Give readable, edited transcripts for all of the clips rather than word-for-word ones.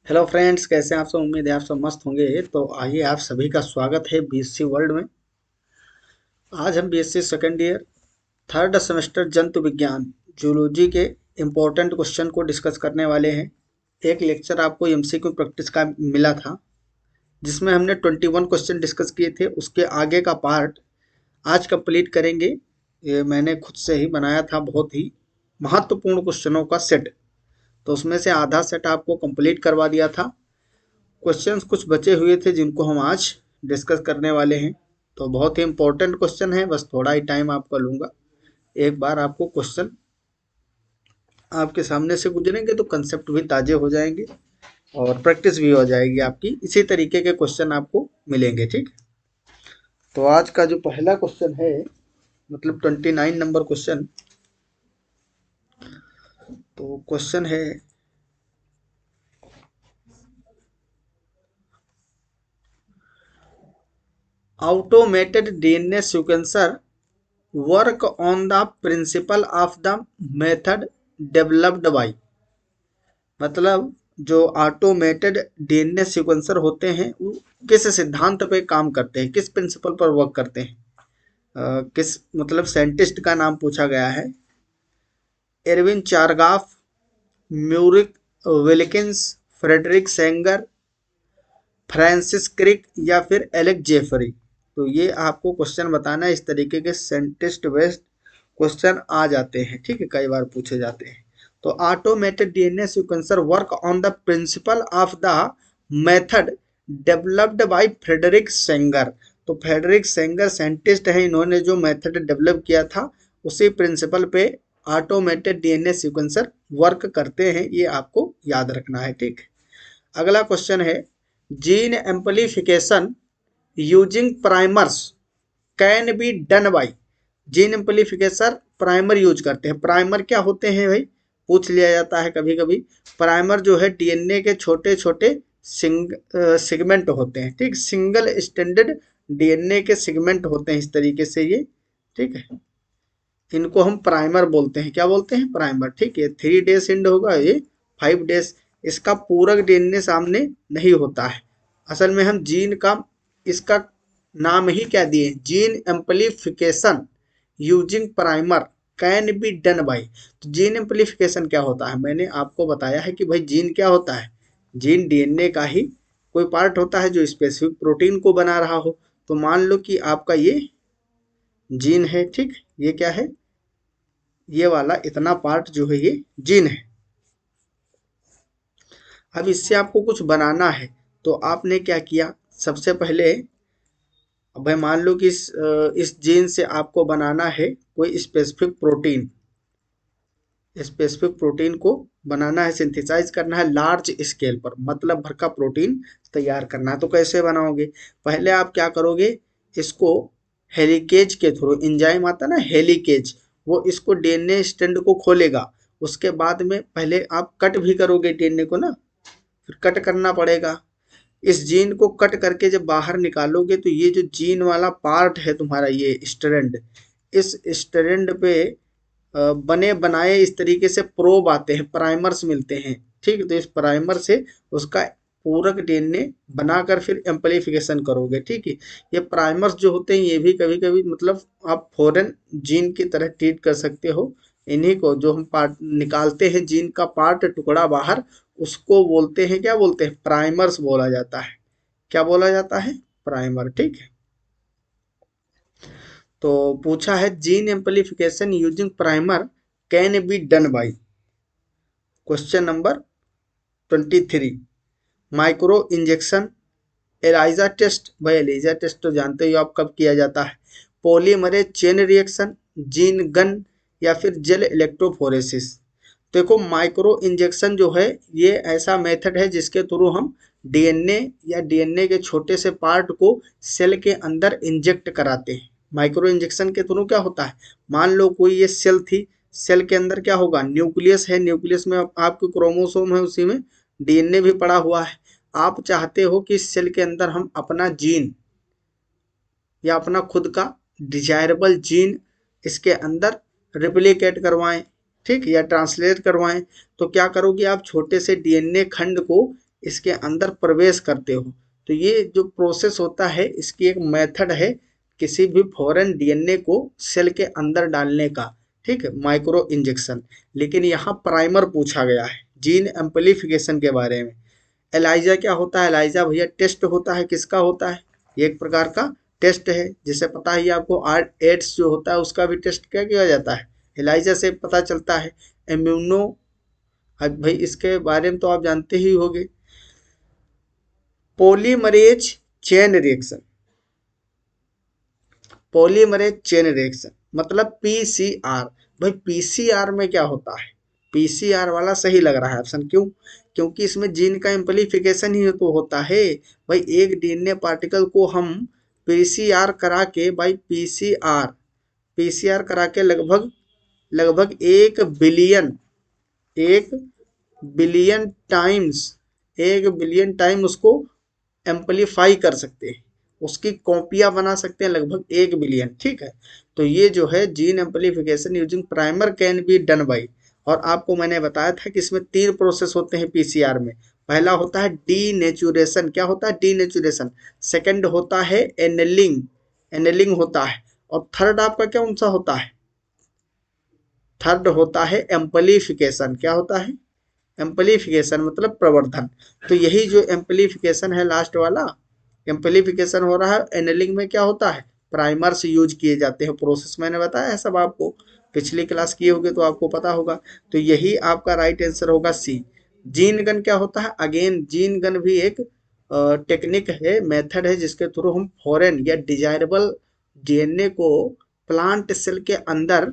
Hello friends, कैसे हैं आप सब। उम्मीद है आप सब मस्त होंगे। तो आइए, आप सभी का स्वागत है बीएससी वर्ल्ड में। आज हम BSc second year third semester जंतु विज्ञान जूलॉजी के इम्पोर्टेंट क्वेश्चन को डिस्कस करने वाले हैं। एक लेक्चर आपको एमसीक्यू प्रैक्टिस का मिला था, जिसमें हमने 21 क्वेश्चन डिस्कस किए थे। उसके आगे का पार्ट आज कंप्लीट करेंगे। ये मैंने खुद से ही बनाया था, बहुत ही महत्वपूर्ण क्वेश्चनों का सेट। तो उसमें से आधा सेट आपको कंप्लीट करवा दिया था। क्वेश्चंस कुछ बचे हुए थे जिनको हम आज डिस्कस करने वाले हैं। तो बहुत ही इंपॉर्टेंट क्वेश्चन है, बस थोड़ा ही टाइम आपका लूँगा। एक बार आपको क्वेश्चन आपके सामने से गुजरेंगे तो कंसेप्ट भी ताजे हो जाएंगे और प्रैक्टिस भी हो जाएगी आपकी। इसी तरीके के क्वेश्चन आपको मिलेंगे, ठीक। तो आज का जो पहला क्वेश्चन है, मतलब 29 नंबर क्वेश्चन। तो क्वेश्चन है, automated DNA sequencer work on the principle of the method developed by। मतलब जो ऑटोमेटेड डीएनए सीक्वेंसर होते हैं वो किस सिद्धांत पे काम करते हैं, किस प्रिंसिपल पर वर्क करते हैं। किस मतलब साइंटिस्ट का नाम पूछा गया है। Erwin Chargaff, Maurice Wilkins, Frederick Sanger, Francis Crick या फिर एलेक्स जेफरी। तो ये आपको क्वेश्चन बताना है। इस तरीके के साइंटिस्ट बेस्ड क्वेश्चन आ जाते हैं, ठीक है, कई बार पूछे जाते हैं। तो automated DNA sequencer work on the principle of the method developed by Frederick Sanger. तो फ्रेडरिक सेंगर साइंटिस्ट है, इन्होंने जो मेथड डेवलप किया था उसी प्रिंसिपल पे ऑटोमेटेड डीएनए सीक्वेंसर वर्क करते हैं। ये आपको याद रखना है, ठीक। अगला क्वेश्चन है, gene amplification using primers can be done by. Gene amplification primer use करते हैं। प्राइमर क्या होते हैं भाई, पूछ लिया जाता है कभी कभी। प्राइमर जो है डीएनए के छोटे छोटे सेगमेंट होते हैं, ठीक। सिंगल स्टैंडर्ड डीएनए के सेगमेंट होते हैं इस तरीके से ये, ठीक है। इनको हम प्राइमर बोलते हैं। क्या बोलते हैं? प्राइमर, ठीक है। 3 डेज एंड होगा, ये 5 डेज। इसका पूरक डीएनए सामने नहीं होता है। असल में हम जीन का इसका नाम ही क्या दिए, gene amplification using primer can be done by. तो जीन एम्पलीफिकेशन क्या होता है, मैंने आपको बताया है कि भाई जीन क्या होता है। जीन डीएनए का ही कोई पार्ट होता है जो स्पेसिफिक प्रोटीन को बना रहा हो। तो मान लो कि आपका ये जीन है, ठीक। ये क्या है, ये वाला इतना पार्ट जो है ये जीन है। अब इससे आपको कुछ बनाना है, तो आपने क्या किया, सबसे पहले अब भाई मान लो कि इस जीन से आपको बनाना है कोई स्पेसिफिक प्रोटीन। स्पेसिफिक प्रोटीन को बनाना है, सिंथेसाइज करना है लार्ज स्केल पर, मतलब भर का प्रोटीन तैयार करना है। तो कैसे बनाओगे, पहले आप क्या करोगे, इसको हेलिकेज के थ्रू, एंजाइम आता ना हेलिकेज, वो इसको डीएनए स्ट्रैंड को खोलेगा। उसके बाद में पहले आप कट भी करोगे डीएनए को ना, फिर कट करना पड़ेगा। इस जीन को कट करके जब बाहर निकालोगे तो ये जो जीन वाला पार्ट है तुम्हारा, ये स्ट्रैंड, इस स्ट्रैंड पे बने बनाए इस तरीके से प्रोब आते हैं, प्राइमर्स मिलते हैं, ठीक। तो इस प्राइमर से उसका पूरक डीएनए बनाकर फिर एम्पलीफिकेशन करोगे, ठीक है। ये प्राइमर्स जो होते हैं ये भी कभी कभी मतलब आप फॉरेन जीन की तरह ट्रीट कर सकते हो। इन्हीं को जो हम पार्ट निकालते हैं, जीन का पार्ट टुकड़ा बाहर, उसको बोलते हैं, क्या बोलते हैं, प्राइमर्स बोला जाता है। क्या बोला जाता है, प्राइमर, ठीक है। तो पूछा है gene amplification using primer can be done by. Question number 23, micro injection, ELISA test. भाई एलिजा टेस्ट तो जानते हो आप कब किया जाता है। Polymerase chain reaction, gene gun या फिर जेल इलेक्ट्रोफोरेसिस। देखो माइक्रो इंजेक्शन जो है ये ऐसा मेथड है जिसके थ्रू हम डीएनए या डीएनए के छोटे से पार्ट को सेल के अंदर इंजेक्ट कराते हैं। माइक्रो इंजेक्शन के थ्रू क्या होता है, मान लो कोई ये सेल थी, सेल के अंदर क्या होगा, न्यूक्लियस है, न्यूक्लियस में आपके क्रोमोसोम है, उसी में डीएनए भी पड़ा हुआ है। आप चाहते हो कि इस सेल के अंदर हम अपना जीन या अपना खुद का डिजायरेबल जीन इसके अंदर रिप्लिकेट करवाएं, ठीक, या ट्रांसलेट करवाएं। तो क्या करोगे आप, छोटे से डीएनए खंड को इसके अंदर प्रवेश करते हो। तो ये जो प्रोसेस होता है इसकी एक मेथड है किसी भी फॉरेन डीएनए को सेल के अंदर डालने का, ठीक है, माइक्रो इंजेक्शन। लेकिन यहाँ प्राइमर पूछा गया है जीन एम्पलीफिकेशन के बारे में। एलाइजा क्या होता है? एलाइजा भैया टेस्ट होता है, किसका होता है? ये एक प्रकार का टेस्ट है, जिसे पता ही आपको एड्स जो होता है उसका भी टेस्ट क्या किया जाता है, एलाइजा से पता चलता है। इम्यूनो, अब भाई इसके बारे में तो आप जानते ही होंगे। Polymerase chain reaction, polymerase chain reaction मतलब पीसीआर। भाई पीसीआर में क्या होता है? पीसीआर वाला सही लग रहा है ऑप्शन, क्यों? क्योंकि इसमें जीन का एम्पलीफिकेशन ही तो होता है। भाई एक डीएनए पार्टिकल को हम पीसीआर करा के, भाई पीसीआर पीसीआर करा के लगभग लगभग 1 बिलियन टाइम्स 1 बिलियन टाइम उसको एम्पलीफाई कर सकते हैं, उसकी कॉपियां बना सकते हैं लगभग 1 बिलियन, ठीक है। तो ये जो है gene amplification using primer can be done by. और आपको मैंने बताया था कि इसमें 3 प्रोसेस होते हैं पीसीआर में। पहला होता है डीनेचुरेशन, क्या होता है? डीनेचुरेशन। सेकंड होता है एनेलिंग, एनेलिंग होता है। और थर्ड आपका क्या कौन सा होता है? थर्ड होता है एम्पलीफिकेशन। क्या होता है? एम्पलीफिकेशन मतलब प्रवर्धन। तो यही जो एम्पलीफिकेशन है लास्ट वाला, एम्पलीफिकेशन हो रहा है। एनेलिंग में क्या होता है? प्राइमर्स यूज किए जाते हैं। प्रोसेस मैंने बताया है सब आपको, पिछली क्लास किए होगे तो आपको पता होगा। तो यही आपका राइट आंसर होगा सी। जीन गन क्या होता है? अगेन जीन गन भी एक टेक्निक है, मेथड है, जिसके थ्रू हम फॉरेन या डिजायरेबल डीएनए को प्लांट सेल के अंदर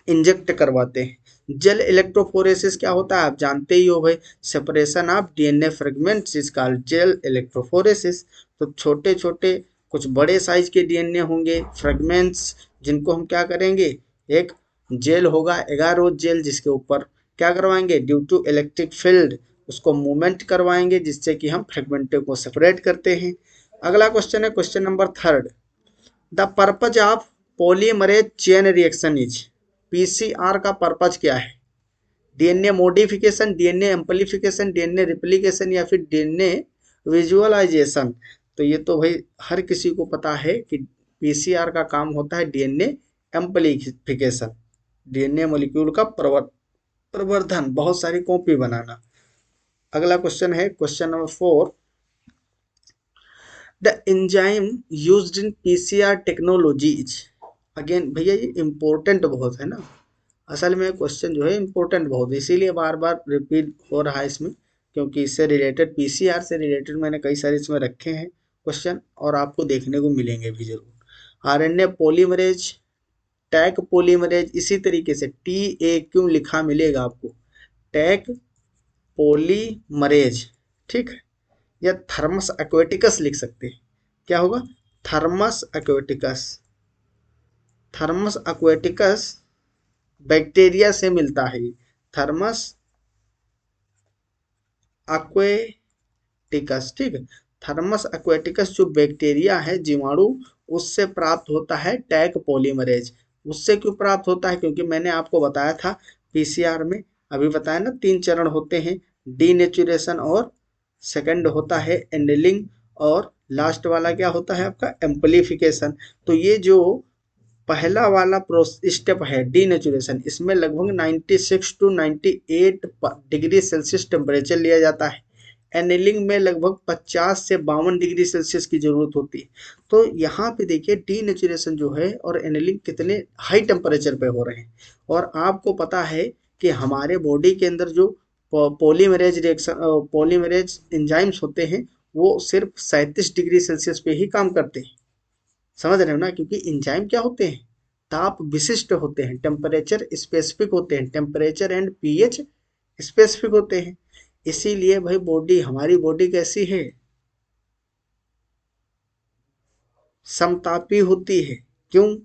इंजेक्ट करवाते हैं। जेल इलेक्ट्रोफोरेसिस क्या होता है? आप जानते ही हो भाई, separation of DNA fragments is called gel electrophoresis. तो छोटे छोटे कुछ बड़े साइज के डीएनए होंगे फ्रेगमेंट्स, जिनको हम क्या करेंगे, एक जेल होगा एगारोज जेल, जिसके ऊपर क्या करवाएंगे, ड्यू टू इलेक्ट्रिक फील्ड उसको मूवमेंट करवाएंगे, जिससे कि हम फ्रेगमेंटों को सेपरेट करते हैं। अगला क्वेश्चन है question number 3। The purpose of polymerase chain reaction is, PCR का पर्पज क्या है? DNA modification, DNA amplification, DNA replication या फिर डीएनए विजुअलाइजेशन। तो ये तो भाई हर किसी को पता है कि पीसीआर का काम होता है डीएनए एम्पलीफिकेशन, डीएनए मॉलिक्यूल का प्रवर्धन, बहुत सारी कॉपी बनाना। अगला क्वेश्चन है question number 4। The enzyme used in PCR technology is, again भैया ये इम्पोर्टेंट बहुत है ना, असल में क्वेश्चन जो है इम्पोर्टेंट बहुत है, इसीलिए बार बार रिपीट हो रहा है इसमें, क्योंकि इससे रिलेटेड पीसीआर से रिलेटेड मैंने कई सारे इसमें रखे हैं क्वेश्चन, और आपको देखने को मिलेंगे भी जरूर। आरएनए पॉलीमरेज, टैक पॉलीमरेज, इसी तरीके से टी ए क्यों लिखा मिलेगा आपको, टैक पॉलीमरेज, ठीक है। या थर्मस एक्वेटिकस लिख सकते हैं, क्या होगा, Thermus aquaticus. Thermus aquaticus bacteria से मिलता है, थर्मस एक्वेटिकस, ठीक है। थर्मस एक्वेटिकस जो बैक्टीरिया है, जीवाणु, उससे प्राप्त होता है टैग पॉलीमरेज। उससे क्यों प्राप्त होता है? क्योंकि मैंने आपको बताया था पीसीआर में, अभी बताया ना, 3 चरण होते हैं, डीनेचुरेशन, और सेकंड होता है एंडलिंग, और लास्ट वाला क्या होता है आपका, एम्पलीफिकेशन। तो ये जो पहला वाला स्टेप है डीनेचुरेशन, इसमें लगभग 96 टू 98 डिग्री सेल्सियस टेम्परेचर लिया जाता है। एनेलिंग में लगभग 50 से 52 डिग्री सेल्सियस की जरूरत होती है। तो यहाँ पे देखिए डीनेचुरेशन जो है और एनेलिंग कितने हाई टेम्परेचर पे हो रहे हैं। और आपको पता है कि हमारे बॉडी के अंदर जो पॉलीमरेज रिएक्शन, पॉलीमरेज एंजाइम्स होते हैं, वो सिर्फ 37 डिग्री सेल्सियस पे ही काम करते हैं। समझ रहे हो ना, क्योंकि एंजाइम क्या होते हैं, ताप विशिष्ट होते हैं, टेम्परेचर स्पेसिफिक होते हैं, टेम्परेचर एंड पीएच स्पेसिफिक होते हैं। इसीलिए भाई बॉडी, हमारी बॉडी कैसी है, समतापी होती है। क्यों?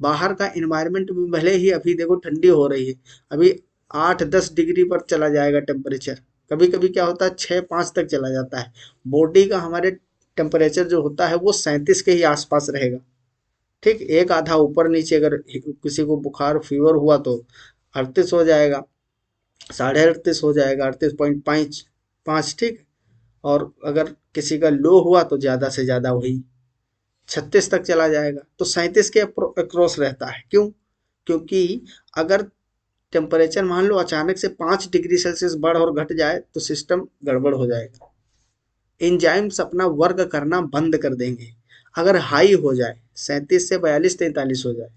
बाहर का इन्वायरमेंट भी भले ही अभी देखो ठंडी हो रही है, अभी 8-10 डिग्री पर चला जाएगा टेम्परेचर, कभी कभी क्या होता है 6-5 तक चला जाता है। बॉडी का हमारे टेम्परेचर जो होता है वो 37 के ही आसपास रहेगा, ठीक। एक आधा ऊपर नीचे अगर किसी को बुखार फीवर हुआ तो 38 हो जाएगा, 38.5 हो जाएगा, 38.5, ठीक। और अगर किसी का लो हुआ तो ज़्यादा से ज़्यादा वही 36 तक चला जाएगा, तो 37 के अक्रॉस रहता है। क्यों? क्योंकि अगर टेम्परेचर मान लो अचानक से 5 डिग्री सेल्सियस बढ़ और घट जाए तो सिस्टम गड़बड़ हो जाएगा, एंजाइम्स अपना वर्क करना बंद कर देंगे। अगर हाई हो जाए 37 से 42-43 हो जाए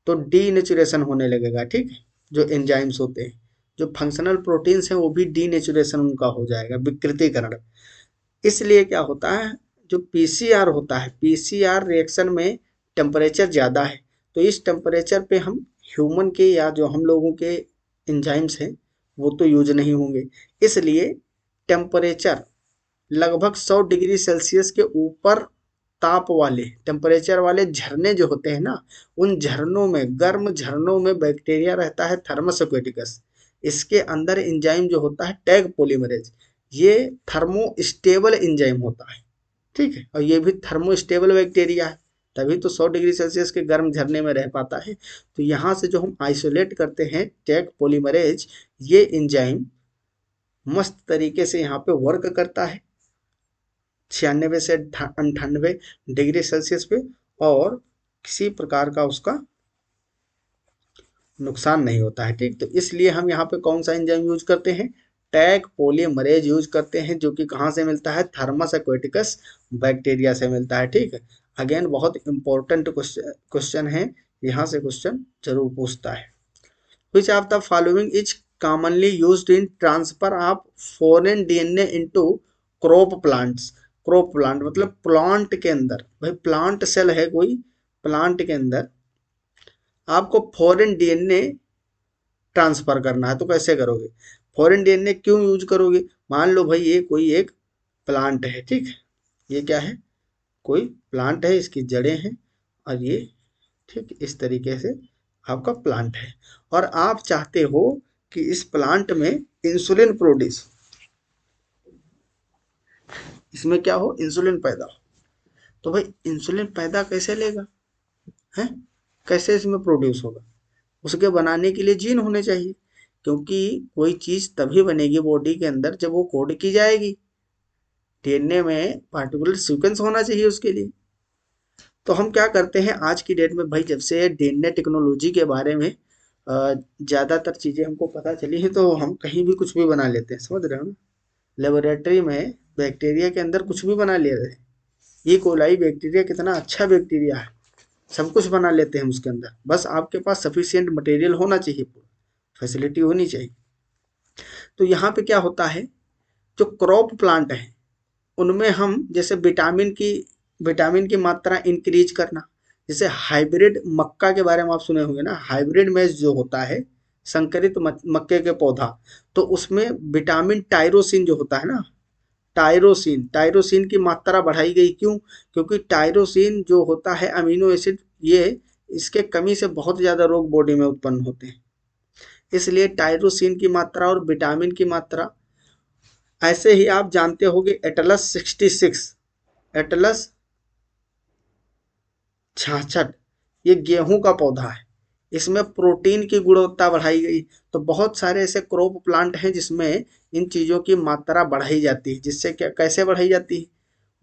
तो डीनेचुरेशन होने लगेगा, ठीक है। जो एंजाइम्स होते हैं, जो फंक्शनल प्रोटीन्स हैं, वो भी डीनेचुरेशन उनका हो जाएगा, विकृतीकरण। इसलिए क्या होता है, जो पीसीआर होता है, पीसीआर रिएक्शन में टेम्परेचर ज़्यादा है, तो इस टेम्परेचर पे हम ह्यूमन के या जो हम लोगों के एंजाइम्स हैं वो तो यूज नहीं होंगे। इसलिए टेम्परेचर लगभग 100 डिग्री सेल्सियस के ऊपर ताप वाले टेम्परेचर वाले झरने जो होते हैं ना, उन झरनों में, गर्म झरनों में बैक्टीरिया रहता है थर्मस एक्वेटिकस। इसके अंदर एंजाइम जो होता है टैग पॉलीमरेज, ये थर्मोस्टेबल एंजाइम होता है, ठीक है। और ये भी थर्मोस्टेबल बैक्टीरिया है, तभी तो 100 डिग्री सेल्सियस के गर्म झरने में रह पाता है। तो यहाँ से जो हम आइसोलेट करते हैं टैग पॉलीमरेज, ये एंजाइम मस्त तरीके से यहाँ पे वर्क करता है 96 से 98 डिग्री सेल्सियस पे, और किसी प्रकार का उसका नुकसान नहीं होता है, ठीक। तो इसलिए हम यहाँ पे कौन सा एंजाइम यूज करते हैं, टैग पॉलीमरेज यूज करते हैं, जो कि कहाँ से मिलता है, थर्मस एक्वेटिकस बैक्टीरिया से मिलता है, ठीक है। अगेन बहुत इंपॉर्टेंट क्वेश्चन है, यहाँ से क्वेश्चन जरूर पूछता है। Which of the following is commonly used in transfer of foreign DNA into crop plants. Crop plant मतलब प्लांट के अंदर, भाई प्लांट सेल है कोई, प्लांट के अंदर आपको फॉरेन डीएनए ट्रांसफर करना है तो कैसे करोगे, फॉरेन डीएनए क्यों यूज करोगे। मान लो भाई ये कोई एक प्लांट है, ठीक है, ये क्या है, कोई प्लांट है, इसकी जड़ें हैं और ये, ठीक, इस तरीके से आपका प्लांट है, और आप चाहते हो कि इस प्लांट में इंसुलिन प्रोड्यूस, इसमें क्या हो, इंसुलिन पैदा हो। तो भाई इंसुलिन पैदा कैसे लेगा, है, कैसे इसमें प्रोड्यूस होगा, उसके बनाने के लिए जीन होने चाहिए, क्योंकि कोई चीज तभी बनेगी बॉडी के अंदर जब वो कोड की जाएगी, डीएनए में पार्टिकुलर सीक्वेंस होना चाहिए उसके लिए। तो हम क्या करते हैं आज की डेट में भाई, जब से डीएनए टेक्नोलॉजी के बारे में ज़्यादातर चीज़ें हमको पता चली हैं, तो हम कहीं भी कुछ भी बना लेते हैं, समझ रहे हो ना। लेबोरेटरी में बैक्टीरिया के अंदर कुछ भी बना ले रहे हैं, ये कोलाई बैक्टीरिया कितना अच्छा बैक्टीरिया है, सब कुछ बना लेते हैं उसके अंदर, बस आपके पास सफिशियंट मटेरियल होना चाहिए, फैसिलिटी होनी चाहिए। तो यहाँ पे क्या होता है, जो क्रॉप प्लांट है उनमें हम जैसे विटामिन की मात्रा इंक्रीज करना, जैसे हाइब्रिड मक्का के बारे में आप सुने होंगे ना, हाइब्रिड में जो होता है संकरित मक्के के पौधा, तो उसमें विटामिन टायरोसिन जो होता है ना, टायरोसिन की मात्रा बढ़ाई गई। क्यों? क्योंकि टायरोसिन जो होता है अमीनो एसिड, ये इसके कमी से बहुत ज़्यादा रोग बॉडी में उत्पन्न होते हैं, इसलिए टायरोसिन की मात्रा और विटामिन की मात्रा। ऐसे ही आप जानते होंगे एटलस 66, एटलस 66, ये गेहूं का पौधा है, इसमें प्रोटीन की गुणवत्ता बढ़ाई गई। तो बहुत सारे ऐसे क्रॉप प्लांट हैं जिसमें इन चीज़ों की मात्रा बढ़ाई जाती है, जिससे क्या, कैसे बढ़ाई जाती है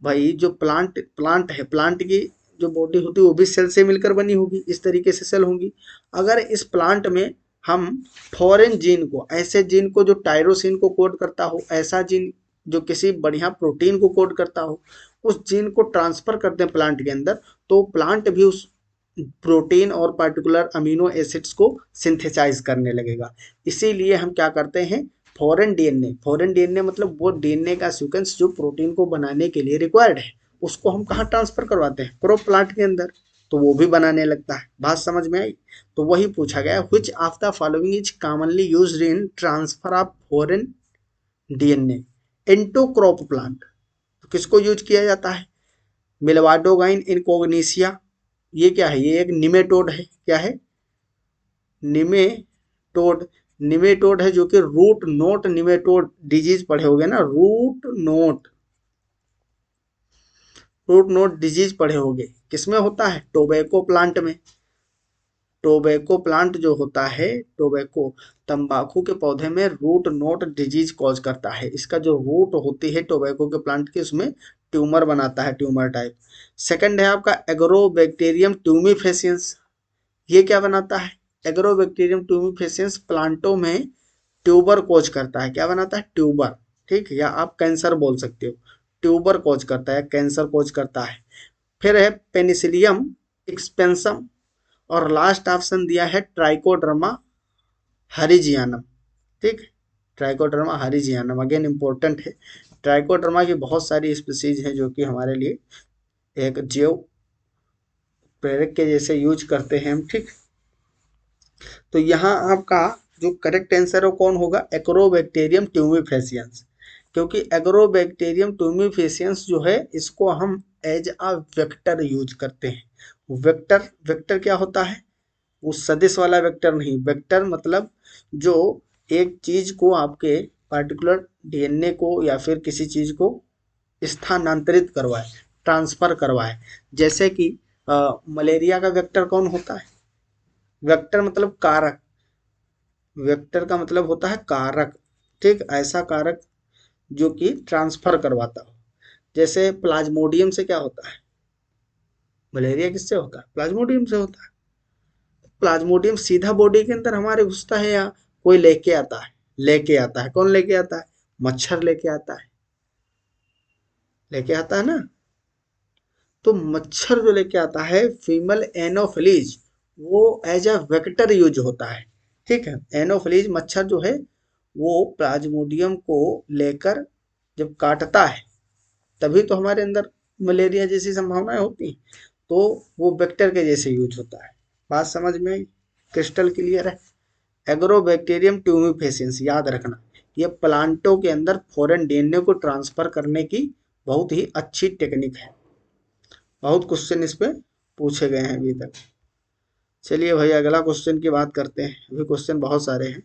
भाई, जो प्लांट प्लांट है, प्लांट की जो बॉडी होती है वो भी सेल से मिलकर बनी होगी, इस तरीके से सेल होंगी। अगर इस प्लांट में हम फॉरेन जीन को, ऐसे जीन को जो टायरोसिन को कोड करता हो, ऐसा जीन जो किसी बढ़िया प्रोटीन को कोड करता हो, उस जीन को ट्रांसफर करते हैं प्लांट के अंदर, तो प्लांट भी उस प्रोटीन और पर्टिकुलर अमीनो एसिड्स को सिंथेसाइज करने लगेगा। इसीलिए हम क्या करते हैं, फॉरेन डीएनए मतलब वो डीएनए का सीक्वेंस जो प्रोटीन को बनाने के लिए रिक्वायर्ड है, उसको हम कहाँ ट्रांसफर करवाते हैं, क्रॉप प्लांट के अंदर, तो वो भी बनाने लगता है। बात समझ में आई? तो वही पूछा गया, which of the following is commonly used in transfer of foreign DNA into crop plant. तो किसको यूज किया जाता है, मिलवाडोगाइन इनकोग्निसिया, ये क्या है, ये एक निमेटोड है, क्या है, निमेटोड, निमेटोड है, जो कि रूट नोट निमेटोड डिजीज पढ़े होगे ना, रूट नोट डिजीज पढ़े होगे, किसमें होता है, टोबैको प्लांट में। टोबैको प्लांट जो होता है, टोबैको तंबाकू के पौधे में रूट नोट डिजीज कॉज करता है। इसका जो रूट होती है टोबैको के प्लांट की, उसमें ट्यूमर बनाता है, ट्यूमर टाइप। सेकंड है आपका एग्रोबैक्टीरियम ट्यूमिफेसियंस। ये क्या बनाता है? एग्रोबैक्टीरियम ट्यूमिफेसियंस प्लांटों में ट्यूबर कोज करता है। क्या बनाता है? ट्यूबर। ठीक, या आप कैंसर बोल सकते हो। ट्यूबर कोज करता है, कैंसर कोज करता है। फिर है पेनिसिलियम एक्सपेंसम, और लास्ट ऑप्शन दिया है ट्राइकोडर्मा हरिजियानम। ठीक, ट्राइकोडर्मा हरिजियानम अगेन इंपॉर्टेंट है। ट्राइकोडर्मा की बहुत सारी स्पीसीज हैं जो कि हमारे लिए एक जैव प्रेरक के जैसे यूज करते हैं हम। ठीक, तो यहाँ आपका जो करेक्ट आंसर है कौन होगा? Agrobacterium tumefaciens. क्योंकि एग्रोबैक्टीरियम ट्यूमिफेसियंस जो है, इसको हम एज अ वेक्टर यूज करते हैं। वेक्टर, वेक्टर क्या होता है? वो सदिश वाला वेक्टर नहीं। वेक्टर मतलब जो एक चीज को, आपके पार्टिकुलर डीएनए को या फिर किसी चीज को स्थानांतरित करवाए, ट्रांसफर करवाए। जैसे कि मलेरिया का वेक्टर कौन होता है? वेक्टर मतलब कारक। वेक्टर का मतलब होता है कारक। ठीक, ऐसा कारक जो कि ट्रांसफर करवाता हो। जैसे प्लाज्मोडियम से क्या होता है? मलेरिया किससे होता है? प्लाज्मोडियम से होता है। प्लाज्मोडियम सीधा बॉडी के अंदर हमारे घुसता है या कोई लेके आता है? लेके आता है। कौन लेके आता है? मच्छर लेके आता है। लेके आता है ना। तो मच्छर जो लेके आता है, फीमेल एनोफिलीज, वो एज अ वेक्टर यूज होता है। ठीक है, एनोफिलीज मच्छर जो है वो प्लाज्मोडियम को लेकर जब काटता है, तभी तो हमारे अंदर मलेरिया जैसी संभावनाएं होती। तो वो वेक्टर के जैसे यूज होता है। बात समझ में आई? क्रिस्टल क्लियर है? एग्रोबैक्टीरियम ट्यूमिफेसियंस याद रखना, ये प्लांटों के अंदर फॉरेन डीएनए को ट्रांसफर करने की बहुत ही अच्छी टेक्निक है। बहुत क्वेश्चन इस पे पूछे गए हैं अभी तक। चलिए भाई अगला क्वेश्चन की बात करते हैं। अभी क्वेश्चन बहुत सारे हैं।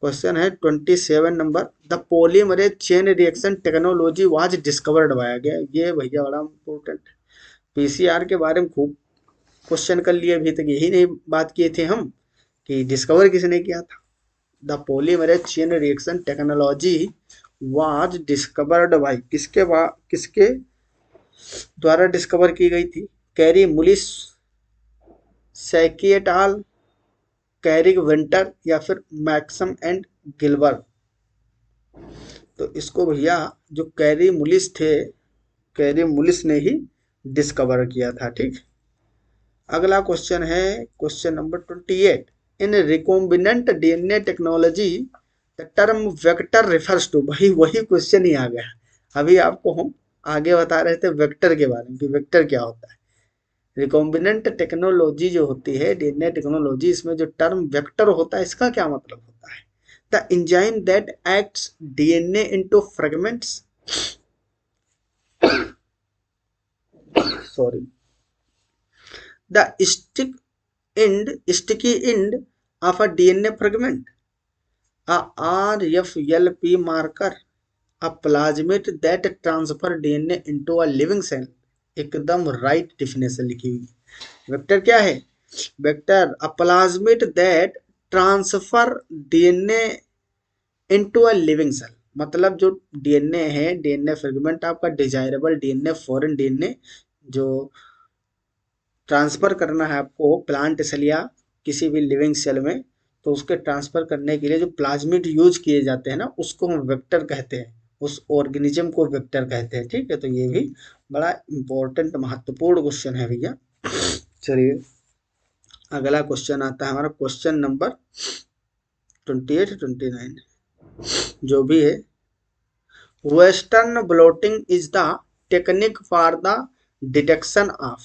क्वेश्चन है 27 number, the polymerase chain reaction technology was discovered by गया। ये भैया बड़ा इंपॉर्टेंट। पीसीआर के बारे में खूब क्वेश्चन कर लिए, अभी तक यही नहीं बात किए थे हम कि डिस्कवर किसने किया था। The polymerase chain reaction technology was discovered by, किसके द्वारा डिस्कवर की गई थी? कैरी मुलिस, सैकिएटाल, कैरिक विंटर, या फिर मैक्सम एंड गिलबर्ट। तो इसको भैया जो कैरी मुलिस थे, कैरी मुलिस ने ही डिस्कवर किया था। ठीक, अगला क्वेश्चन है question number 28, in recombinant DNA technology the term vector refers to. वही वही क्वेश्चन ही आ गया। अभी आपको हम आगे बता रहे थे वेक्टर के बारे में कि वेक्टर क्या होता है। रिकॉम्बिनेंट टेक्नोलॉजी जो होती है, डीएनए टेक्नोलॉजी, इसमें जो टर्म वेक्टर होता है, इसका क्या मतलब होता है? The enzyme that acts DNA into fragments, sorry, the sticky end of a DNA fragment, a RFLP marker, a plasmid that transfer DNA into a living cell। एकदम राइट डिफिनेशन लिखी हुई है। वेक्टर क्या है? Vector a plasmid that transfer DNA into a living cell. मतलब जो DNA है, DNA fragment आपका डिजायरेबल डीएनए, फॉरेन डीएनए जो ट्रांसफर करना है आपको प्लांट सेल या किसी भी लिविंग सेल में, तो उसके ट्रांसफर करने के लिए जो प्लाज्मिड यूज किए जाते हैं ना, उसको हम वेक्टर कहते हैं। उस ऑर्गेनिज्म को वेक्टर कहते हैं। ठीक है, तो ये भी बड़ा इंपॉर्टेंट महत्वपूर्ण क्वेश्चन है भैया। चलिए अगला क्वेश्चन आता है हमारा क्वेश्चन नंबर 28 29 जो भी है। Western blotting is the technique for the detection of.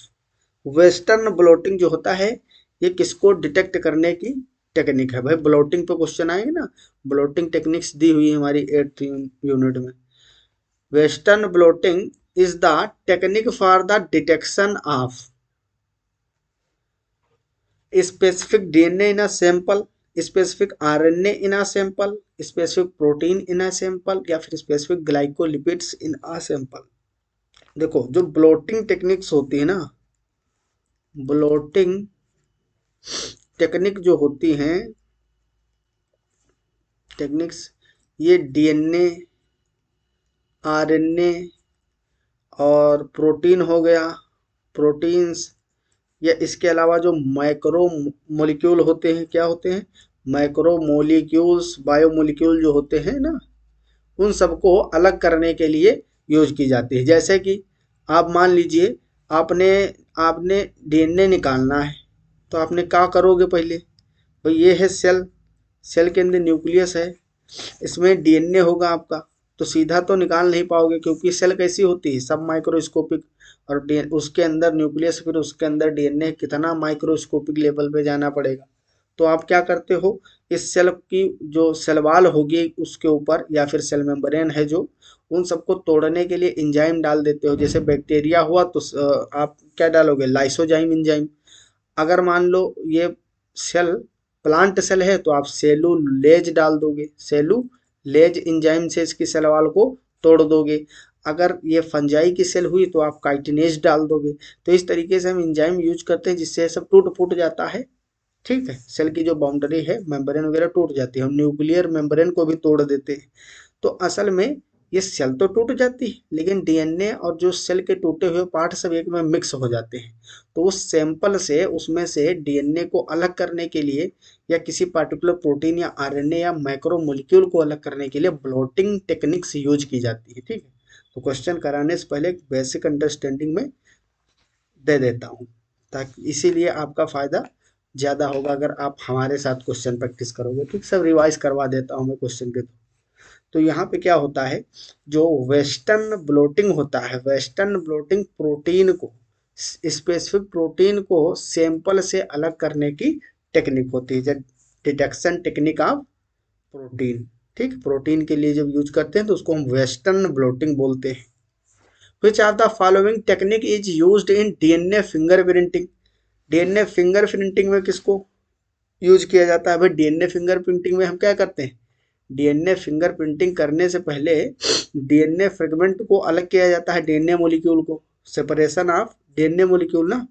Western blotting जो होता है, ये किसको डिटेक्ट करने की टेक्निक है? भाई ब्लोटिंग पे क्वेश्चन आएंगे ना, ब्लोटिंग टेक्निक्स दी हुई है हमारी 8th यूनिट में। Western blotting is the technique for the detection of specific DNA in a sample, specific RNA in a sample, specific protein in a sample, या फिर specific glycolipids in a sample. देखो जो bloating techniques होती है ना, bloating technique जो होती हैं, टेक्निक्स, ये डीएनए, आरएनए और प्रोटीन हो गया, प्रोटीन्स, या इसके अलावा जो माइक्रो मोलिक्यूल होते हैं, क्या होते हैं, माइक्रो मोलिक्यूल्स, बायोमोलिक्यूल जो होते हैं ना, उन सबको अलग करने के लिए यूज की जाती है। जैसे कि आप मान लीजिए आपने आपने डीएनए निकालना है, तो आपने क्या करोगे पहले, तो ये है सेल, सेल के अंदर न्यूक्लियस है, इसमें डीएनए होगा आपका, तो सीधा तो निकाल नहीं पाओगे क्योंकि सेल कैसी होती है, सब माइक्रोस्कोपिक, और उसके अंदर न्यूक्लियस, फिर उसके अंदर डीएनए, कितना माइक्रोस्कोपिक लेवल पे जाना पड़ेगा। तो आप क्या करते हो, इस सेल की जो सेल वॉल होगी उसके ऊपर, या फिर सेल मेम्ब्रेन है जो, उन सबको तोड़ने के लिए एंजाइम डाल देते हो। जैसे बैक्टीरिया हुआ तो आप क्या डालोगे, लाइसोजाइम एंजाइम। अगर मान लो ये सेल प्लांट सेल है तो आप सेलुलेज डाल दोगे, सेलुलेज एंजाइम से इसकी सेल वॉल को तोड़ दोगे। अगर ये फंजाई की सेल हुई तो आप काइटिनेज डाल दोगे। तो इस तरीके से हम एंजाइम यूज करते हैं जिससे सब टूट फूट जाता है, ठीक है, सेल की जो बाउंड्री है, मेम्ब्रेन वगैरह टूट जाती है, हम न्यूक्लियर मेम्ब्रेन को भी तोड़ देते हैं। तो असल में ये सेल तो टूट जाती है, लेकिन डीएनए और जो सेल के टूटे हुए पार्ट सब एक में मिक्स हो जाते हैं। तो उस सैंपल से, उसमें से डीएनए को अलग करने के लिए, या किसी पार्टिकुलर प्रोटीन या आरएनए या माइक्रो मोलिक्यूल को अलग करने के लिए ब्लोटिंग टेक्निक्स यूज की जाती है, ठीक है। तो क्वेश्चन कराने से पहले एक बेसिक अंडरस्टैंडिंग में दे देता हूँ, ताकि इसीलिए आपका फायदा ज़्यादा होगा अगर आप हमारे साथ क्वेश्चन प्रैक्टिस करोगे, ठीक। सब रिवाइज करवा देता हूँ मैं क्वेश्चन के। तो यहाँ पे क्या होता है, जो वेस्टर्न ब्लोटिंग होता है, वेस्टर्न ब्लोटिंग प्रोटीन को, स्पेसिफिक प्रोटीन को सैंपल से अलग करने की टेक्निक होती है, जब डिटेक्शन टेक्निक ऑफ प्रोटीन, ठीक। प्रोटीन के लिए जब यूज करते हैं तो उसको हम वेस्टर्न ब्लोटिंग बोलते हैं। विच of the following technique is used in DNA fingerprinting. DNA fingerprinting में किसको यूज किया जाता है भाई, डीएनए फिंगरप्रिंटिंग में हम क्या करते हैं, डीएनए फिंगरप्रिंटिंग करने से पहले डीएनए फ्रेगमेंट को अलग किया जाता है, डीएनए मॉलिक्यूल को, सेपरेशन ऑफ डीएनए मॉलिक्यूल ना,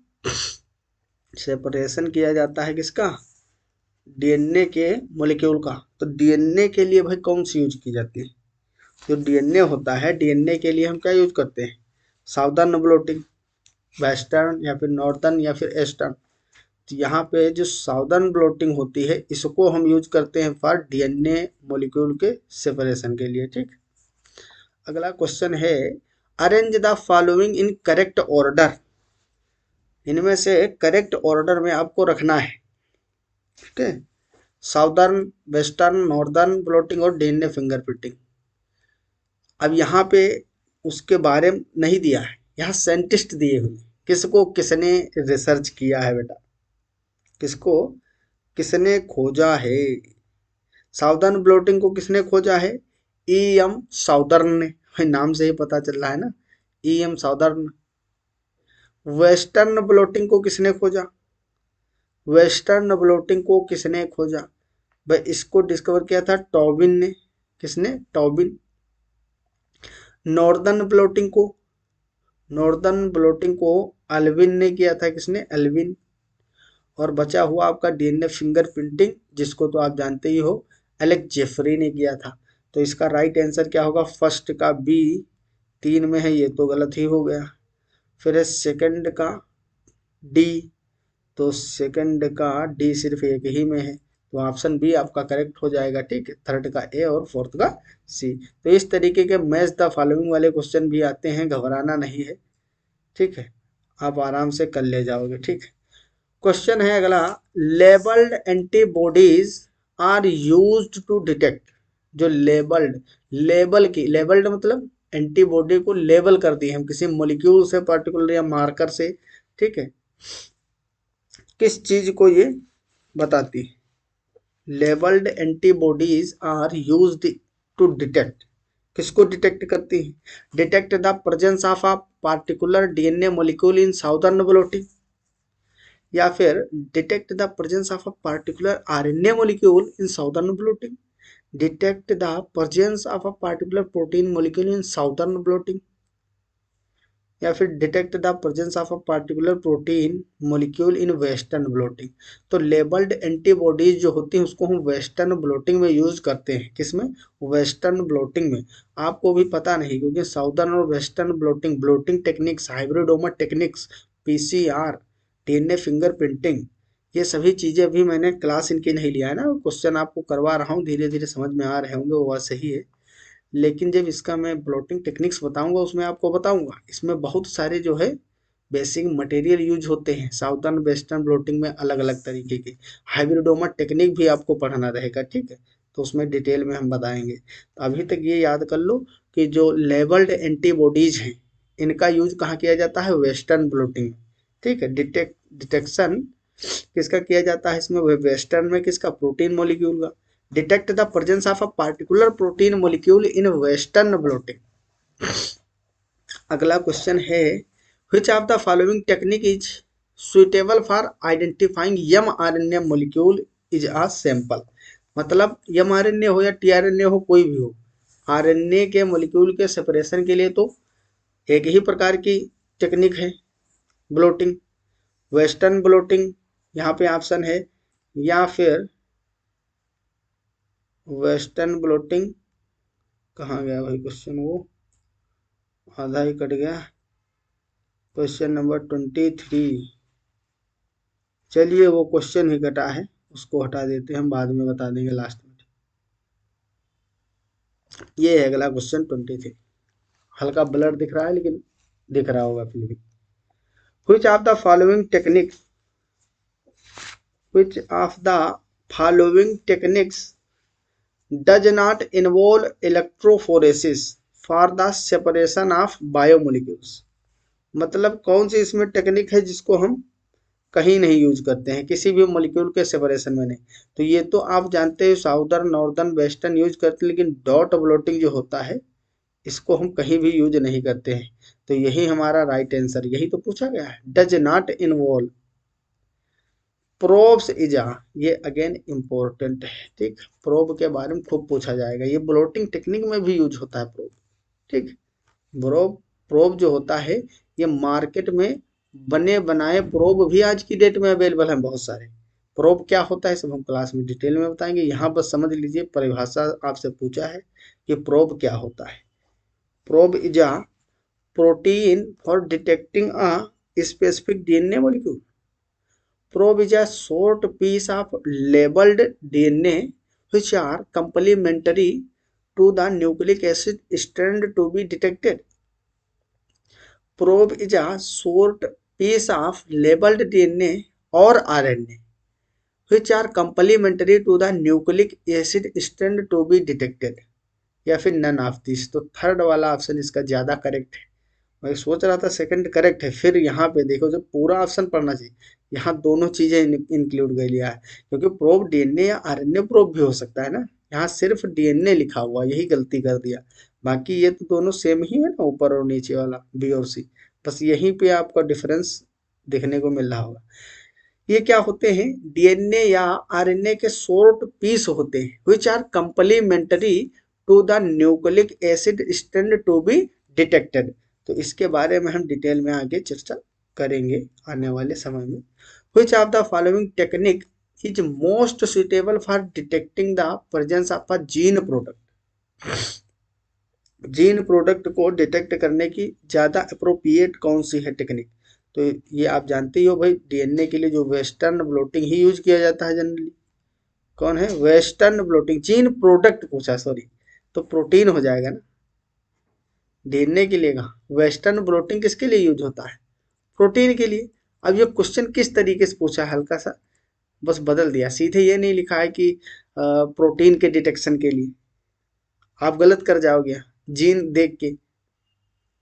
सेपरेशन किया जाता है किसका, डीएनए के मॉलिक्यूल का। तो डीएनए के लिए भाई कौन सी यूज की जाती है, जो डीएनए होता है, डीएनए के लिए हम क्या यूज करते हैं, साउदर्न ब्लोटिंग, वेस्टर्न या फिर नॉर्थर्न या फिर ईस्टर्न। तो यहाँ पे जो साउदर्न ब्लोटिंग होती है इसको हम यूज करते हैं फॉर डीएनए मॉलिक्यूल के सेपरेशन के लिए, ठीक। अगला क्वेश्चन है, arrange the following in correct order. इनमें से करेक्ट ऑर्डर में आपको रखना है, ठीक है, साउदर्न, वेस्टर्न, नॉर्दर्न ब्लोटिंग और डीएनए फिंगरप्रिंटिंग। अब यहाँ पे उसके बारे में नहीं दिया है, यहाँ साइंटिस्ट दिए हुए, किसको किसने रिसर्च किया है बेटा, किसको किसने खोजा है। साउदर्न ब्लोटिंग को किसने खोजा है, ई एम साउदर्न ने, नाम से ही पता चल रहा है ना, E M Southern. Western blotting को किसने खोजा, वेस्टर्न ब्लोटिंग को किसने खोजा भाई, इसको डिस्कवर किया था टॉबिन ने, किसने, टॉबिन। नॉर्दर्न ब्लोटिंग को, नॉर्दर्न ब्लोटिंग को अल्विन ने किया था, किसने, अल्विन। और बचा हुआ आपका डीएनए फिंगरप्रिंटिंग, जिसको तो आप जानते ही हो, एलेक्स जेफरी ने किया था। तो इसका राइट आंसर क्या होगा, फर्स्ट का बी, 3 में है, ये तो गलत ही हो गया। फिर है सेकंड का डी, तो सेकंड का डी सिर्फ एक ही में है, तो ऑप्शन बी आपका करेक्ट हो जाएगा, ठीक है। थर्ड का ए और फोर्थ का सी। तो इस तरीके के मैच द फॉलोइंग वाले क्वेश्चन भी आते हैं, घबराना नहीं है, ठीक है, आप आराम से कर ले जाओगे, ठीक है। क्वेश्चन है अगला, labelled antibodies are used to detect. जो लेबल्ड, लेबल की, लेबल्ड मतलब एंटीबॉडी को लेबल कर दी हम किसी मॉलिक्यूल से पर्टिकुलर या मार्कर से, ठीक है, किस चीज को ये बताती है, labelled antibodies are used to detect, किसको डिटेक्ट करती है, detect the presence of a particular DNA molecule in southern blotting, या फिर detect the presence of a particular RNA molecule in southern blotting, detect the presence of a particular protein molecule in southern blotting. या फिर detect the presence of a particular protein molecule in western blotting. तो labelled antibodies जो होती हैं उसको हम western blotting में use करते हैं। किसमें? वेस्टर्न ब्लोटिंग में। आपको भी पता नहीं, क्योंकि साउदर्न और western blotting, blotting techniques, hybridoma techniques, PCR, DNA fingerprinting, ये सभी चीजें अभी मैंने क्लास इनकी नहीं लिया है ना, क्वेश्चन आपको करवा रहा हूँ, धीरे धीरे समझ में आ रहे होंगे, वो बात सही है। लेकिन जब इसका मैं ब्लोटिंग टेक्निक्स बताऊंगा उसमें आपको बताऊंगा, इसमें बहुत सारे जो है बेसिक मटेरियल यूज होते हैं। साउदर्न वेस्टर्न ब्लोटिंग में अलग अलग तरीके के हाइब्रिडोमा टेक्निक भी आपको पढ़ाना रहेगा, ठीक है, तो उसमें डिटेल में हम बताएंगे। तो अभी तक ये याद कर लो कि जो लेबल्ड एंटीबॉडीज हैं इनका यूज कहाँ किया जाता है? वेस्टर्न ब्लोटिंग में, ठीक है। डिटेक्शन किसका किया जाता है इसमें? वेस्टर्न में। किसका? प्रोटीन मॉलिक्यूल का। Detect the presence of a particular protein molecule in western bloating. अगला क्वेश्चन है, which of the following technique is suitable for identifying mRNA molecule is a sample. मतलब mRNA हो या tRNA हो, कोई भी हो, आरएनए के मॉलिक्यूल के सेपरेशन के लिए तो एक ही प्रकार की टेक्निक है, ब्लोटिंग, वेस्टर्न ब्लोटिंग यहाँ पे ऑप्शन है, या फिर वेस्टर्न ब्लोटिंग। कहाँ गया भाई क्वेश्चन? वो आधा ही कट गया। Question number 23। चलिए वो क्वेश्चन ही कटा है, उसको हटा देते हैं, हम बाद में बता देंगे लास्ट में। ये है अगला क्वेश्चन 23। हल्का ब्लर दिख रहा है लेकिन दिख रहा होगा फिर भी। विच of the following techniques, which of the following techniques does not involve electrophoresis for the separation of biomolecules. मतलब कौन सी इसमें टेक्निक है जिसको हम कहीं नहीं यूज करते हैं, किसी भी मॉलिक्यूल के सेपरेशन में नहीं? तो ये तो आप जानते हैं, साउदर्न, नॉर्दर्न, वेस्टर्न यूज करते हैं, लेकिन डॉट ब्लोटिंग जो होता है इसको हम कहीं भी यूज नहीं करते हैं। तो यही हमारा राइट आंसर, यही तो पूछा गया है, डज नॉट इन्वॉल्व। प्रोब्स इजा, ये अगेन इंपॉर्टेंट है, ठीक। प्रोब के बारे में खूब पूछा जाएगा, ये ब्लोटिंग टेक्निक में भी यूज होता है प्रोब, ठीक। प्रोब प्रोब जो होता है ये मार्केट में बने बनाए प्रोब भी आज की डेट में अवेलेबल हैं बहुत सारे। प्रोब क्या होता है सब हम क्लास में डिटेल में बताएंगे, यहाँ बस समझ लीजिए परिभाषा आपसे पूछा है कि प्रोब क्या होता है। Probe is a protein for detecting a specific DNA molecule. Probe is a short piece of labeled DNA which are complementary to the nucleic acid strand to be detected. Probe is a short piece of labeled DNA or RNA which are complementary to the nucleic acid strand to be detected. या फिर none of this. तो third वाला option इसका ज्यादा correct है। मैं सोच रहा था सेकंड करेक्ट है, फिर यहाँ पे देखो जब पूरा ऑप्शन पढ़ना चाहिए, यहाँ दोनों चीजें इंक्लूड कर लिया है, क्योंकि प्रोब डीएनए या आरएनए प्रोब भी हो सकता है ना, यहाँ सिर्फ डीएनए लिखा हुआ, यही गलती कर दिया। बाकी ये तो दोनों सेम ही है ना, ऊपर और नीचे वाला बी और सी, बस यहीं पे आपका डिफरेंस देखने को मिल रहा होगा। ये क्या होते हैं? डीएनए या आरएनए के शॉर्ट पीस होते हैं which are complementary to the nucleic acid strand to be detected. तो इसके बारे में हम डिटेल में आगे चर्चा करेंगे आने वाले समय में। विच of the following technique is most suitable for detecting the presence of a gene product. Gene product को डिटेक्ट करने की ज़्यादा अप्रोप्रिएट कौन सी है टेक्निक? तो ये आप जानते ही हो भाई, डीएनए के लिए जो वेस्टर्न ब्लोटिंग ही यूज किया जाता है जनरली। कौन है? Western blotting. जीन प्रोडक्ट पूछा, सॉरी, तो प्रोटीन हो जाएगा ना, डीएनए के लिए कहाँ। वेस्टर्न ब्लोटिंग किसके लिए यूज होता है? प्रोटीन के लिए। अब ये क्वेश्चन किस तरीके से पूछा है, हल्का सा बस बदल दिया, सीधे ये नहीं लिखा है कि प्रोटीन के डिटेक्शन के लिए, आप गलत कर जाओगे जीन देख के,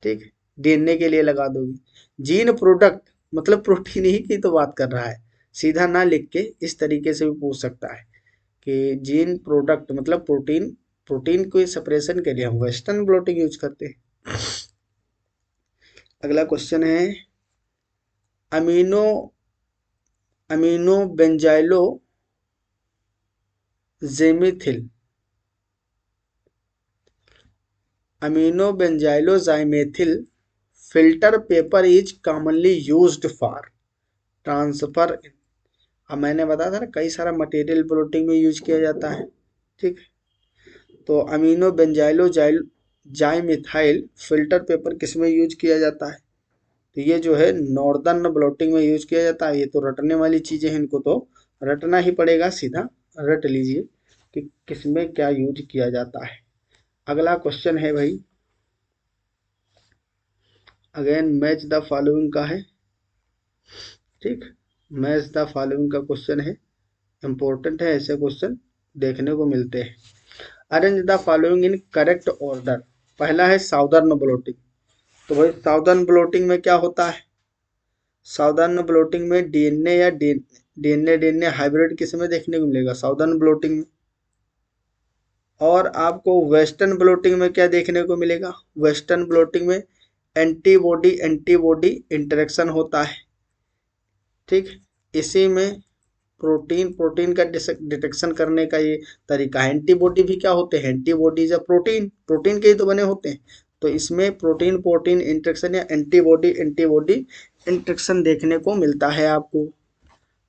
ठीक है, डीएनए के लिए लगा दोगे। जीन प्रोडक्ट मतलब प्रोटीन ही की तो बात कर रहा है, सीधा ना लिख के इस तरीके से भी पूछ सकता है कि जीन प्रोडक्ट मतलब प्रोटीन, प्रोटीन को सेपरेशन के लिए हम वेस्टर्न ब्लोटिंग यूज करते हैं। अगला क्वेश्चन है, amino amino benzyloxy methyl, amino benzyloxy methyl filter paper is commonly used for transfer. अब मैंने बताया था ना कई सारा मटेरियल ब्लोटिंग में यूज किया जाता है, ठीक। तो अमीनो बेंजाइलो जाई मिथाइल फिल्टर पेपर किस में यूज किया जाता है? तो ये जो है नॉर्दर्न ब्लोटिंग में यूज किया जाता है। ये तो रटने वाली चीजें हैं, इनको तो रटना ही पड़ेगा, सीधा रट लीजिए कि किसमें क्या यूज किया जाता है। अगला क्वेश्चन है भाई, अगेन मैच द फॉलोइंग का है, ठीक। मैच द फॉलोइंग का क्वेश्चन है, इंपॉर्टेंट है, ऐसे क्वेश्चन देखने को मिलते हैं। Arrange the following in correct order. पहला है साउदर्न ब्लोटिंग। तो भाई साउदर्न ब्लोटिंग में क्या होता है? साउदर्न ब्लोटिंग में डीएनए या डीएनए हाइब्रिड किस में देखने को मिलेगा? साउदर्न ब्लोटिंग में। और आपको वेस्टर्न ब्लोटिंग में क्या देखने को मिलेगा? वेस्टर्न ब्लोटिंग में एंटीबॉडी एंटीबॉडी इंटरेक्शन होता है, ठीक। इसी में प्रोटीन प्रोटीन का डिटेक्शन करने का ये तरीका है। एंटीबॉडी भी क्या होते हैं? एंटीबॉडीज या प्रोटीन प्रोटीन के ही तो बने होते हैं। तो इसमें प्रोटीन प्रोटीन इंटरेक्शन या एंटीबॉडी एंटीबॉडी इंटरेक्शन देखने को मिलता है आपको।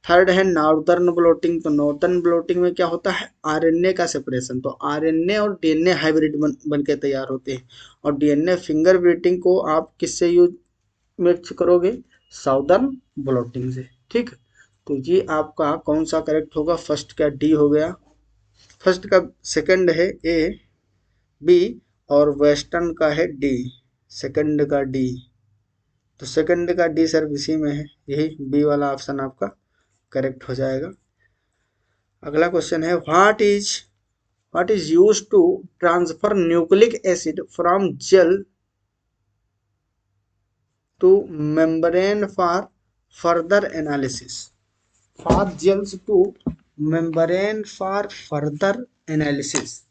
थर्ड है नॉर्दर्न ब्लोटिंग। तो नॉर्दर्न ब्लोटिंग में क्या होता है? आरएनए का सेपरेशन। तो आरएनए और डीएनए हाइब्रिड बन के तैयार होते हैं। और डीएनए फिंगरप्रिंटिंग को आप किससे यूज मिक्स करोगे? साउदर्न ब्लोटिंग से, ठीक। तो ये आपका कौन सा करेक्ट होगा? फर्स्ट का डी हो गया, फर्स्ट का। सेकंड है ए, बी, और वेस्टर्न का है डी, सेकंड का डी। तो सेकंड का डी सर इसी में है, यही बी वाला ऑप्शन आपका करेक्ट हो जाएगा। अगला क्वेश्चन है what is used to transfer nucleic acid from gel to membrane for further analysis. For gels to membrane for further analysis,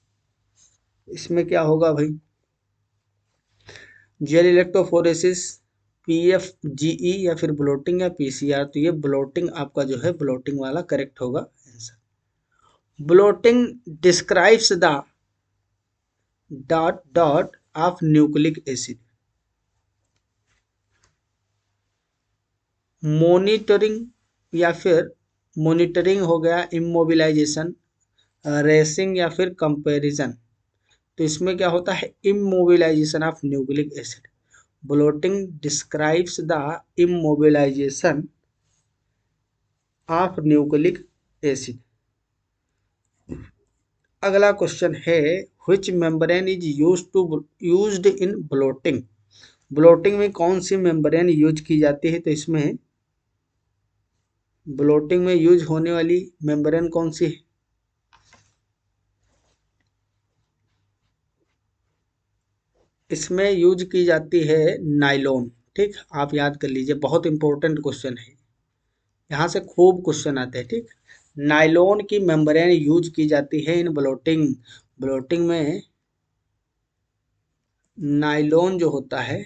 इसमें क्या होगा भाई? जेल इलेक्ट्रोफोरेसिस, पीएफजीई, या फिर ब्लोटिंग या पीसीआर। तो ये ब्लोटिंग आपका जो है ब्लोटिंग वाला करेक्ट होगा answer. Blotting describes the dot dot of nucleic acid. Monitoring या फिर मॉनिटरिंग हो गया, इमोबिलाइजेशन, रेसिंग या फिर कंपैरिजन। तो इसमें क्या होता है? Immobilization of nucleic acid. Blotting describes the immobilization of nucleic acid. अगला क्वेश्चन है which membrane is used in blotting. Blotting में कौन सी मेम्ब्रेन यूज की जाती है? तो इसमें ब्लोटिंग में यूज होने वाली मेम्ब्रेन कौन सी है? इसमें यूज की जाती है नाइलॉन, ठीक। आप याद कर लीजिए, बहुत इंपॉर्टेंट क्वेश्चन है, यहाँ से खूब क्वेश्चन आते हैं, ठीक। नाइलॉन की मेम्ब्रेन यूज की जाती है इन ब्लोटिंग। ब्लोटिंग में नाइलॉन जो होता है,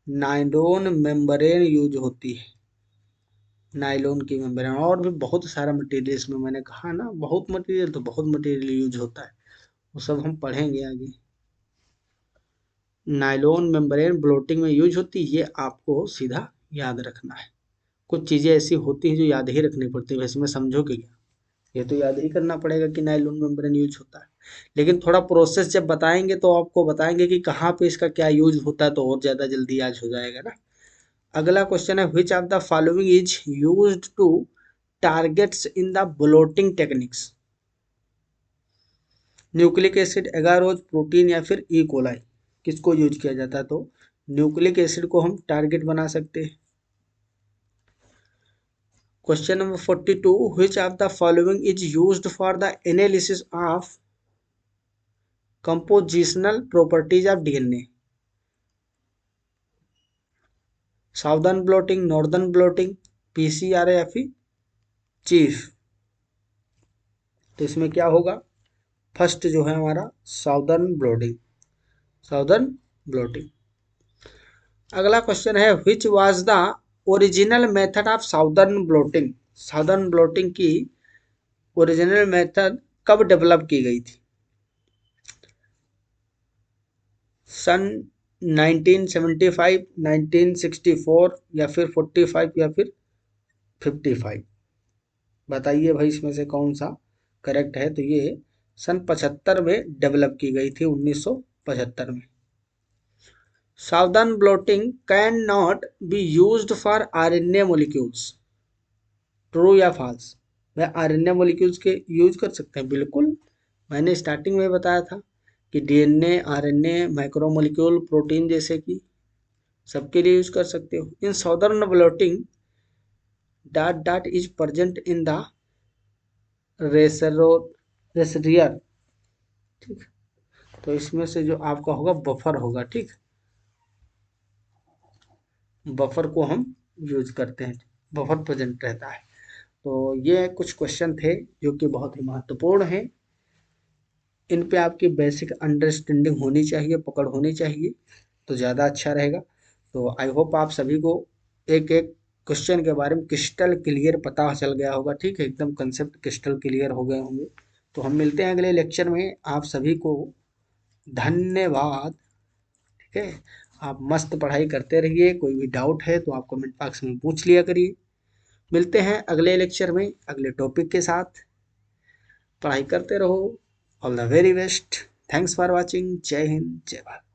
नाइलॉन मेम्ब्रेन यूज होती है, नाइलॉन की मेम्ब्रेन। और भी बहुत सारा मटेरियल, इसमें मैंने कहा ना बहुत मटेरियल, तो बहुत मटेरियल यूज होता है, वो सब हम पढ़ेंगे आगे। नाइलॉन मेम्ब्रेन ब्लोटिंग में यूज होती है, ये आपको सीधा याद रखना है। कुछ चीज़ें ऐसी होती हैं जो याद ही रखनी पड़ती है, वैसे में समझोगे क्या? ये तो याद ही करना पड़ेगा कि नाइलॉन मेम्ब्रेन यूज होता है। लेकिन थोड़ा प्रोसेस जब बताएंगे तो आपको बताएंगे कि कहाँ पे इसका क्या यूज होता है, तो और ज़्यादा जल्दी याद हो जाएगा ना। अगला क्वेश्चन है which of the following is used to targets in the blotting techniques. Nucleic acid, agarose, protein, या फिर ई कोलाई, किसको यूज किया जाता है? तो न्यूक्लिक एसिड को हम टारगेट बना सकते हैं। Question number 42 which of the following is used for the analysis of compositional properties of DNA. Southern blotting, northern blotting, PCR, या फिर चीफ। तो इसमें क्या होगा? फर्स्ट जो है हमारा साउदर्न ब्लोटिंग, साउदर्न ब्लोटिंग। अगला क्वेश्चन है which was the original method of southern blotting. Southern blotting की ओरिजिनल मेथड कब डेवलप की गई थी? सन 1975, 1964 या फिर 45 या फिर 55? बताइए भाई इसमें से कौन सा करेक्ट है। तो ये सन 75 में डेवलप की गई थी, 1975 में। सावधान blotting can not be used for RNA molecules, true या फॉल्स? वह आरएनए मॉलिक्यूल्स के यूज कर सकते हैं, बिल्कुल। मैंने स्टार्टिंग में बताया था कि DNA, RNA, micro molecule, protein जैसे कि सबके लिए यूज कर सकते हो। In southern blotting dot dot is present in the reservoir reservoir, ठीक। तो इसमें से जो आपका होगा बफर होगा, ठीक। बफर को हम यूज करते हैं, बफर प्रेजेंट रहता है। तो ये कुछ क्वेश्चन थे जो कि बहुत ही महत्वपूर्ण हैं। इन पे आपकी बेसिक अंडरस्टैंडिंग होनी चाहिए, पकड़ होनी चाहिए, तो ज़्यादा अच्छा रहेगा। तो आई होप आप सभी को एक एक क्वेश्चन के बारे में क्रिस्टल क्लियर पता चल गया होगा, ठीक है, एकदम कंसेप्ट क्रिस्टल क्लियर हो गए होंगे। तो हम मिलते हैं अगले लेक्चर में। आप सभी को धन्यवाद, ठीक है। आप मस्त पढ़ाई करते रहिए, कोई भी डाउट है तो आप कमेंट बॉक्स में पूछ लिया करिए। मिलते हैं अगले लेक्चर में अगले टॉपिक के साथ। पढ़ाई करते रहो। All the very best. Thanks for watching. जय हिंद, जय भारत।